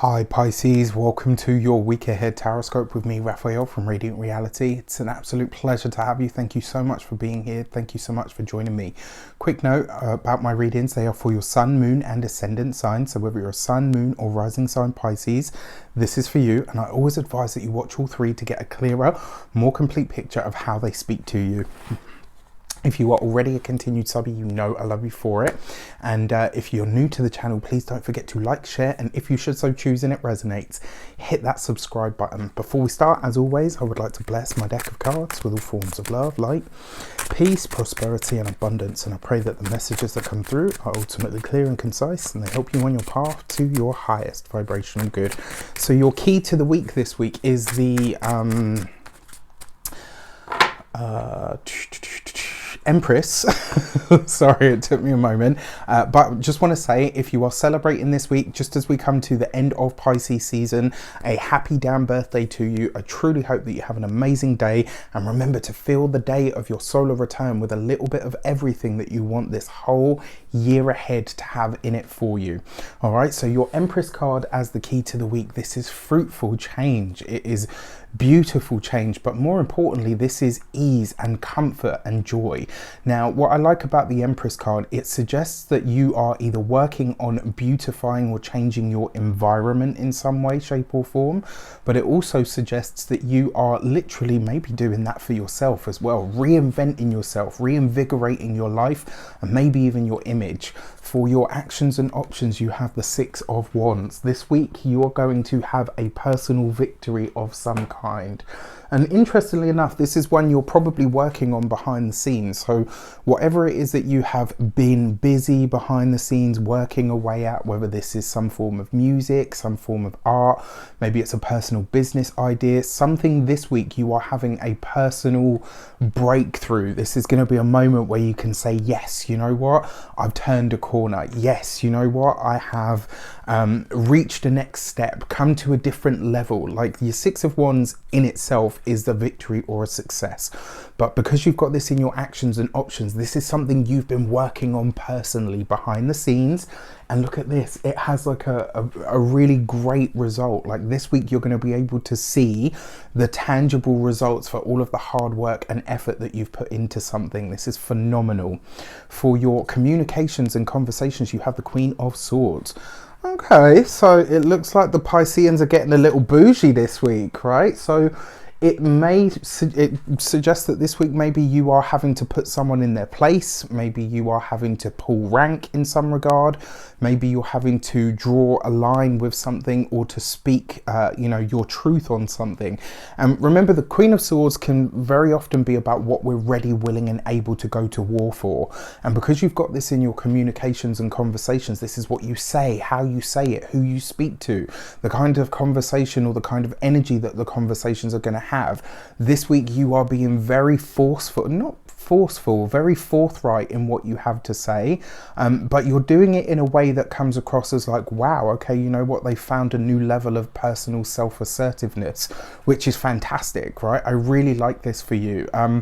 Hi Pisces, welcome to your week ahead Taroscope with me, Raphael from Reydiant Reality. It's an absolute pleasure to have you. Thank you so much for being here. Thank you so much for joining me. Quick note about my readings, they are for your sun, moon and ascendant sign. So whether you're a sun, moon or rising sign Pisces, this is for you. And I always advise that you watch all three to get a clearer, more complete picture of how they speak to you. If you are already a continued subby, you know I love you for it. And if you're new to the channel, please don't forget to like, share, and if you should so choose and it resonates, hit that subscribe button. Before we start, as always, I would like to bless my deck of cards with all forms of love, light, peace, prosperity, and abundance. And I pray that the messages that come through are ultimately clear and concise, and they help you on your path to your highest vibrational good. So your key to the week this week is the Empress. Sorry, it took me a moment, but just want to say, if you are celebrating this week, just as we come to the end of Pisces season, a happy damn birthday to you. I truly hope that you have an amazing day, and remember to fill the day of your solar return with a little bit of everything that you want this whole year ahead to have in it for you. All right, so your Empress card as the key to the week. This is fruitful change. It is beautiful change, but more importantly, this is ease and comfort and joy. Now, what I like about the Empress card, it suggests that you are either working on beautifying or changing your environment in some way, shape or form, but it also suggests that you are literally maybe doing that for yourself as well, reinventing yourself, reinvigorating your life, and maybe even your image. For your actions and options, you have the Six of Wands. This week, you are going to have a personal victory of some kind. And interestingly enough, this is one you're probably working on behind the scenes. So whatever it is that you have been busy behind the scenes working away at, whether this is some form of music, some form of art, maybe it's a personal business idea, something this week you are having a personal breakthrough. This is going to be a moment where you can say, yes, you know what, I've turned a corner. Yes, you know what, I have reached a next step, come to a different level. Like your Six of Wands in itself is the victory or a success, but because you've got this in your actions and options, this is something you've been working on personally behind the scenes. And look at this, it has like a really great result. Like this week you're going to be able to see the tangible results for all of the hard work and effort that you've put into something. This is phenomenal. For your communications and conversations, you have the Queen of Swords. Okay, so it looks like the Pisceans are getting a little bougie this week, right? So it suggests that this week maybe you are having to put someone in their place, maybe you are having to pull rank in some regard, maybe you're having to draw a line with something or to speak you know, your truth on something. And remember, the Queen of Swords can very often be about what we're ready, willing and able to go to war for. And because you've got this in your communications and conversations, this is what you say, how you say it, who you speak to, the kind of conversation or the kind of energy that the conversations are going to have. This week you are being very forceful, not forceful, very forthright in what you have to say, but you're doing it in a way that comes across as like, wow, okay, you know what, they found a new level of personal self-assertiveness, which is fantastic, right? I really like this for you. A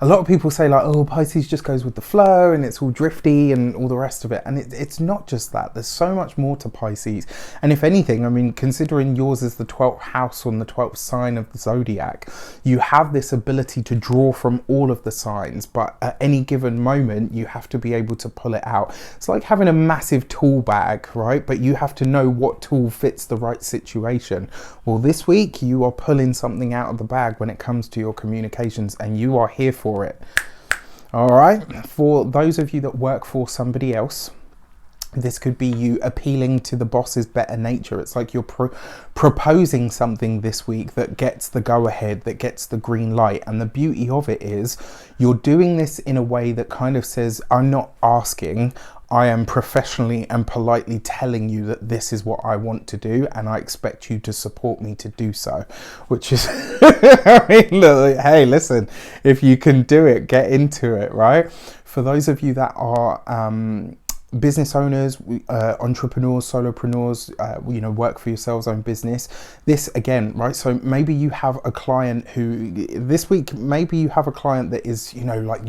lot of people say like, oh, Pisces just goes with the flow and it's all drifty and all the rest of it, and it's not just that. There's so much more to Pisces, and if anything, I mean, considering yours is the 12th house on the 12th sign of the zodiac, you have this ability to draw from all of the signs, but at any given moment you have to be able to pull it out. It's like having a massive tool bag, right? But you have to know what tool fits the right situation. Well, this week you are pulling something out of the bag when it comes to your communications, and you are here for it. All right, for those of you that work for somebody else, this could be you appealing to the boss's better nature. It's like you're proposing something this week that gets the go-ahead, that gets the green light. And the beauty of it is you're doing this in a way that kind of says, I'm not asking, I am professionally and politely telling you that this is what I want to do, and I expect you to support me to do so. Which is, I mean, look, hey, listen, if you can do it, get into it, right? For those of you that are business owners, entrepreneurs, solopreneurs, you know, work for yourselves, own business, this again, right? So maybe you have a client who this week, maybe you have a client that is, you know, like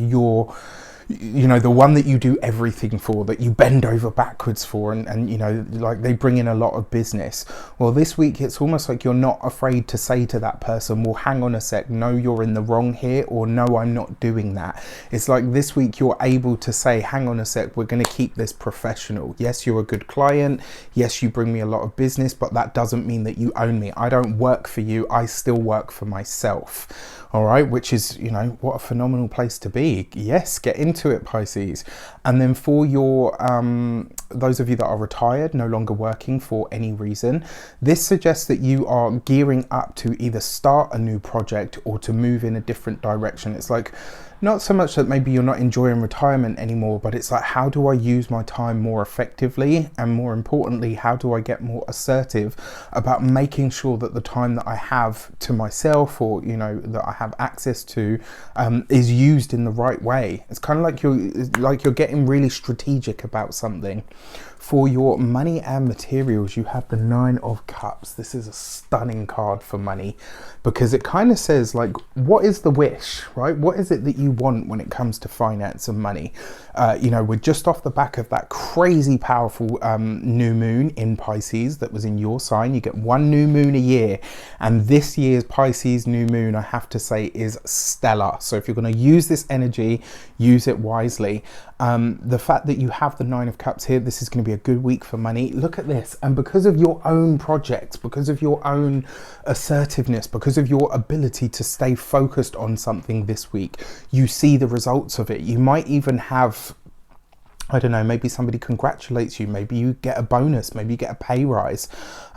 you know, the one that you do everything for, that you bend over backwards for, and you know, like they bring in a lot of business. Well, this week it's almost like you're not afraid to say to that person, well, hang on a sec, no, you're in the wrong here, or no, I'm not doing that. It's like this week you're able to say, hang on a sec, we're going to keep this professional. Yes, you're a good client, yes, you bring me a lot of business, but that doesn't mean that you own me. I don't work for you, I still work for myself. All right, which is, you know, what a phenomenal place to be. Yes, get into it, Pisces. And then for your those of you that are retired, no longer working for any reason, this suggests that you are gearing up to either start a new project or to move in a different direction. It's like, not so much that maybe you're not enjoying retirement anymore, but it's like, how do I use my time more effectively? And more importantly, how do I get more assertive about making sure that the time that I have to myself, or, you know, that I have access to, is used in the right way? It's kind of like you're getting really strategic about something. For your money and materials, you have the 9 of Cups. This is a stunning card for money, because it kind of says, like, what is the wish, right? What is it that you want when it comes to finance and money? You know, we're just off the back of that crazy powerful new moon in Pisces that was in your sign. You get one new moon a year, and this year's Pisces new moon, I have to say, is stellar. So if you're going to use this energy, use it wisely. The fact that you have the 9 of Cups here, this is going to be a good week for money. Look at this. And because of your own projects, because of your own assertiveness, because of your ability to stay focused on something this week, you see the results of it. You might even have, I don't know, maybe somebody congratulates you, maybe you get a bonus, maybe you get a pay rise.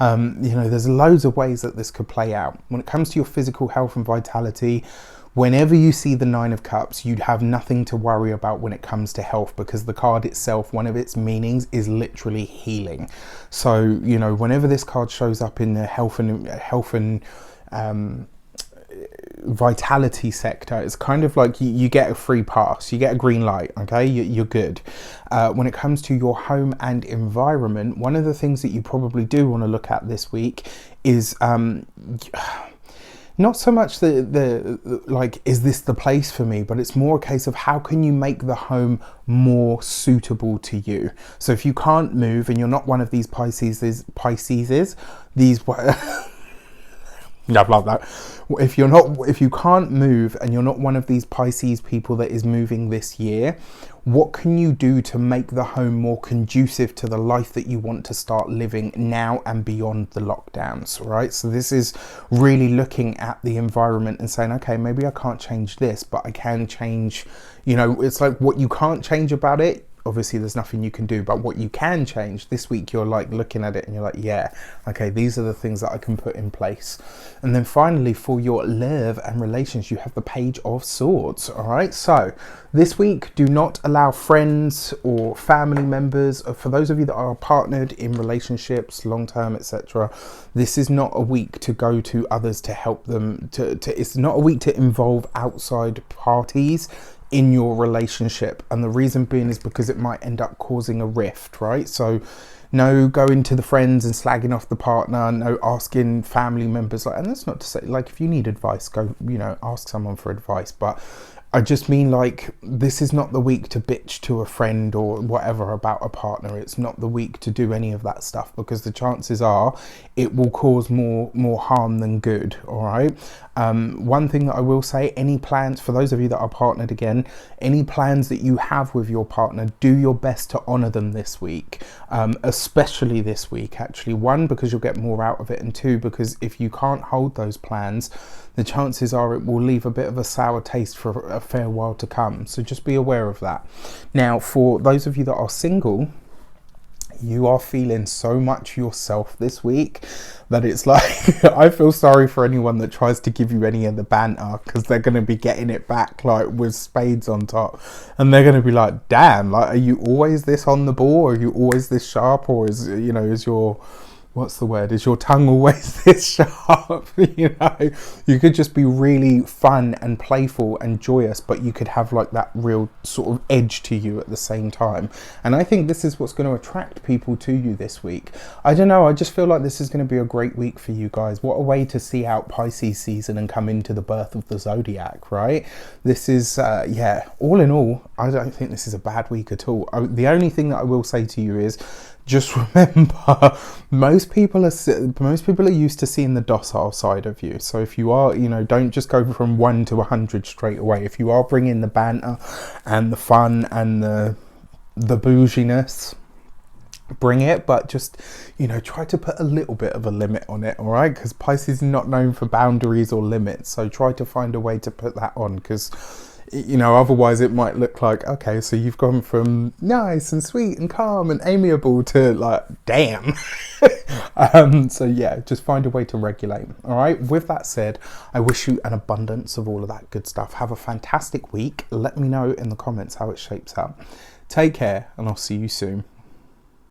You know, there's loads of ways that this could play out. When it comes to your physical health and vitality, whenever you see the 9 of Cups, you'd have nothing to worry about when it comes to health, because the card itself, one of its meanings is literally healing. So, you know, whenever this card shows up in the health and vitality sector, it's kind of like you get a free pass, you get a green light, okay, you're good. When it comes to your home and environment, one of the things that you probably do want to look at this week is not so much the like, is this the place for me, but it's more a case of how can you make the home more suitable to you. So if you can't move and you're not one of these Pisces, these like that. If you can't move and you're not one of these Pisces people that is moving this year, what can you do to make the home more conducive to the life that you want to start living now and beyond the lockdowns, right? So this is really looking at the environment and saying, okay, maybe I can't change this, but I can change, you know, it's like what you can't change about it. Obviously there's nothing you can do, but what you can change this week, you're like looking at it and you're like, yeah, okay, these are the things that I can put in place. And then finally, for your love and relations, you have the Page of Swords. All right, so this week, do not allow friends or family members, or for those of you that are partnered in relationships, long-term, etc., this is not a week to go to others to help them, it's not a week to involve outside parties in your relationship. And the reason being is because it might end up causing a rift, right? So no going to the friends and slagging off the partner, no asking family members, like, and that's not to say, like, if you need advice, go, you know, ask someone for advice, but I just mean, like, this is not the week to bitch to a friend or whatever about a partner. It's not the week to do any of that stuff, because the chances are it will cause more harm than good. All right. One thing that I will say, any plans, for those of you that are partnered, again, any plans that you have with your partner, do your best to honor them this week, especially this week, actually. One, because you'll get more out of it, and two, because if you can't hold those plans, the chances are it will leave a bit of a sour taste for a fair while to come. So just be aware of that. Now, for those of you that are single, you are feeling so much yourself this week that it's like, I feel sorry for anyone that tries to give you any of the banter, because they're going to be getting it back like with spades on top, and they're going to be like, damn, like, are you always this on the ball, or are you always this sharp, or is, you know, is your what's the word? Is your tongue always this sharp? You know, you could just be really fun and playful and joyous, but you could have like that real sort of edge to you at the same time. And I think this is what's going to attract people to you this week. I don't know, I just feel like this is going to be a great week for you guys. What a way to see out Pisces season and come into the birth of the zodiac, right? This is, yeah, all in all, I don't think this is a bad week at all. The only thing that I will say to you is, just remember, most people are used to seeing the docile side of you. So if you are, you know, don't just go from 1 to 100 straight away. If you are bringing the banter and the fun and the bouginess, bring it, but just, you know, try to put a little bit of a limit on it, all right? Because Pisces is not known for boundaries or limits. So try to find a way to put that on, because, you know, otherwise it might look like, okay, so you've gone from nice and sweet and calm and amiable to like, damn. So yeah, just find a way to regulate. All right, with that said, I wish you an abundance of all of that good stuff. Have a fantastic week. Let me know in the comments how it shapes up. Take care, and I'll see you soon.